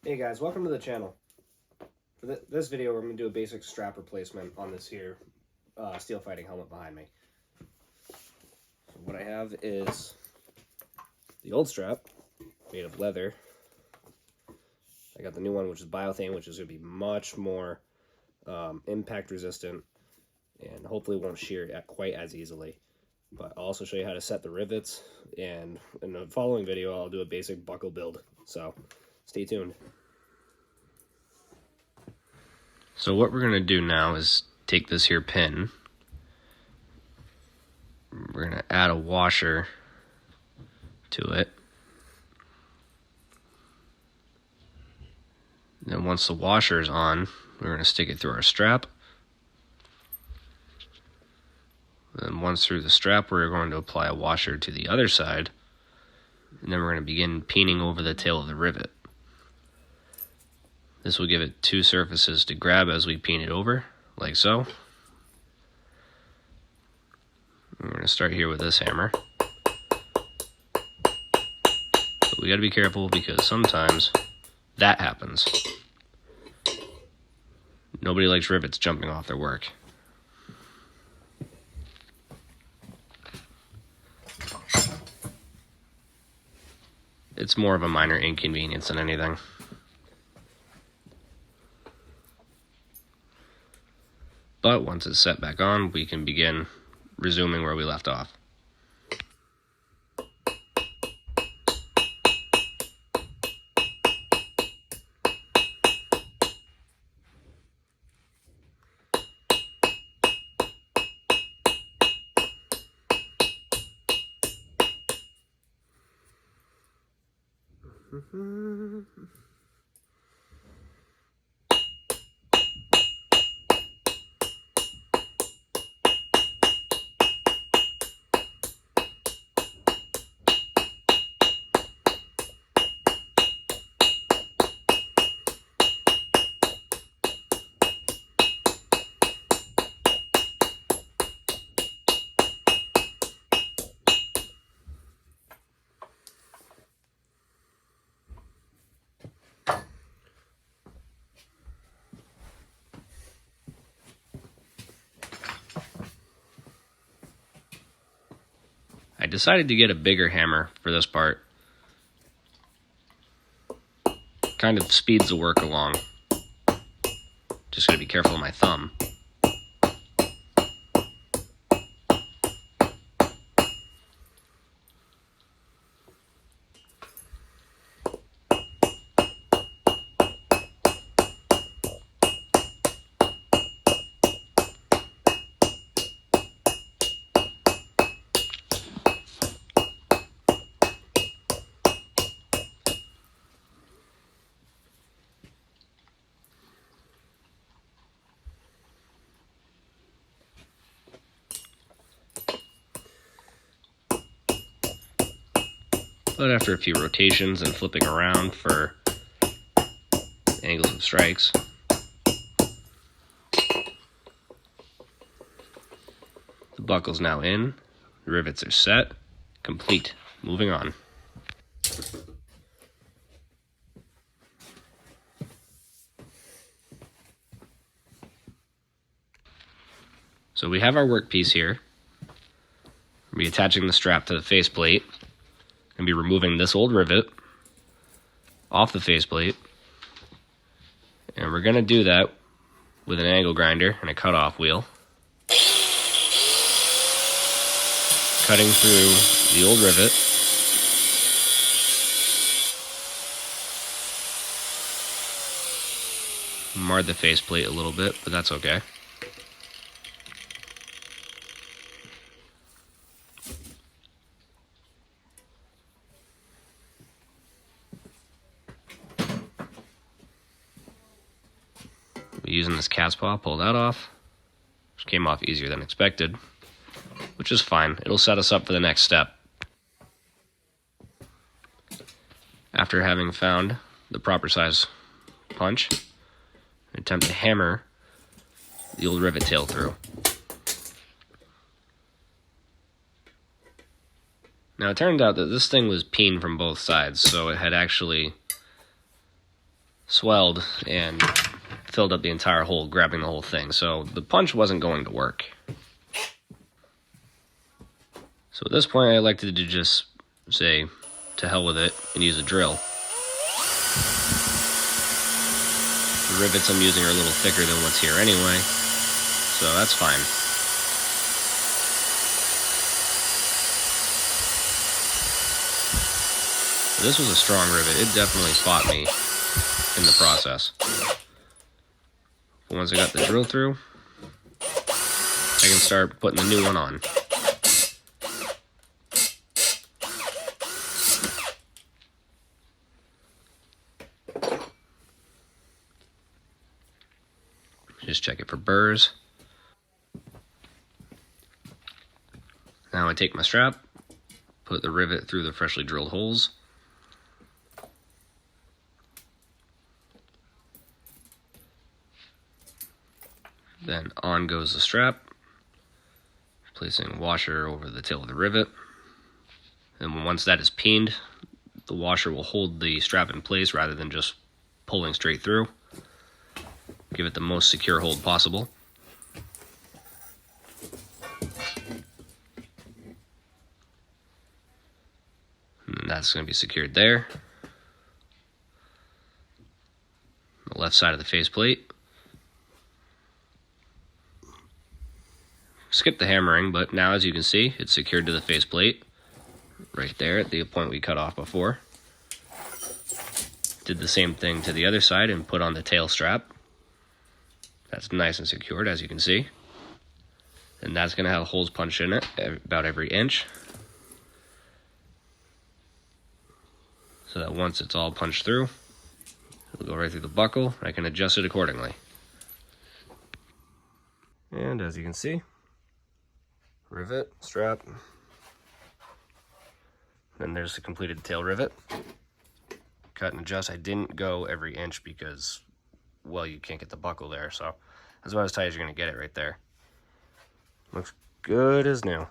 Hey guys, welcome to the channel. For this video, we're going to do a basic strap replacement on this here steel fighting helmet behind me. So what I have is the old strap made of leather. I got the new one, which is biothane, which is going to be much more impact resistant and hopefully won't shear quite as easily. But I'll also show you how to set the rivets, and in the following video I'll do a basic buckle build, so stay tuned. So what we're going to do now is take this here pin, we're going to add a washer to it. Then once the washer is on, we're going to stick it through our strap. Then once through the strap, we're going to apply a washer to the other side. And then we're going to begin peening over the tail of the rivet. This will give it two surfaces to grab as we peen it over, like so. We're going to start here with this hammer. But we got to be careful because sometimes that happens. Nobody likes rivets jumping off their work. It's more of a minor inconvenience than anything. But once it's set back on, we can begin resuming where we left off. I decided to get a bigger hammer for this part. Kind of speeds the work along. Just gotta be careful of my thumb. But after a few rotations and flipping around for angles of strikes, the buckle's now in, the rivets are set, complete. Moving on. So we have our workpiece here. We'll be attaching the strap to the faceplate. And be removing this old rivet off the faceplate, and we're going to do that with an angle grinder and a cutoff wheel, cutting through the old rivet, marred the faceplate a little bit, but that's okay. Using this cat's paw, pull that off, which came off easier than expected, which is fine. It'll set us up for the next step. After having found the proper size punch, attempt to hammer the old rivet tail through. Now it turned out that this thing was peened from both sides, so it had actually swelled and filled up the entire hole, grabbing the whole thing. So the punch wasn't going to work. So at this point, I elected to just say, to hell with it, and use a drill. The rivets I'm using are a little thicker than what's here anyway, so that's fine. This was a strong rivet. It definitely fought me in the process. But once I got the drill through, I can start putting the new one on. Just check it for burrs. Now I take my strap, put the rivet through the freshly drilled holes. Then on goes the strap, placing washer over the tail of the rivet. And once that is peened, the washer will hold the strap in place rather than just pulling straight through. Give it the most secure hold possible. And that's going to be secured there. The left side of the faceplate. Skip the hammering, but now as you can see, it's secured to the faceplate right there at the point we cut off before. Did the same thing to the other side and put on the tail strap. That's nice and secured, as you can see. And that's going to have holes punched in it about every inch. So that once it's all punched through, it'll go right through the buckle. I can adjust it accordingly. And as you can see, rivet, strap, then there's the completed tail rivet. Cut and adjust. I didn't go every inch because, well, you can't get the buckle there, so that's about as tight as you're going to get it right there. Looks good as new.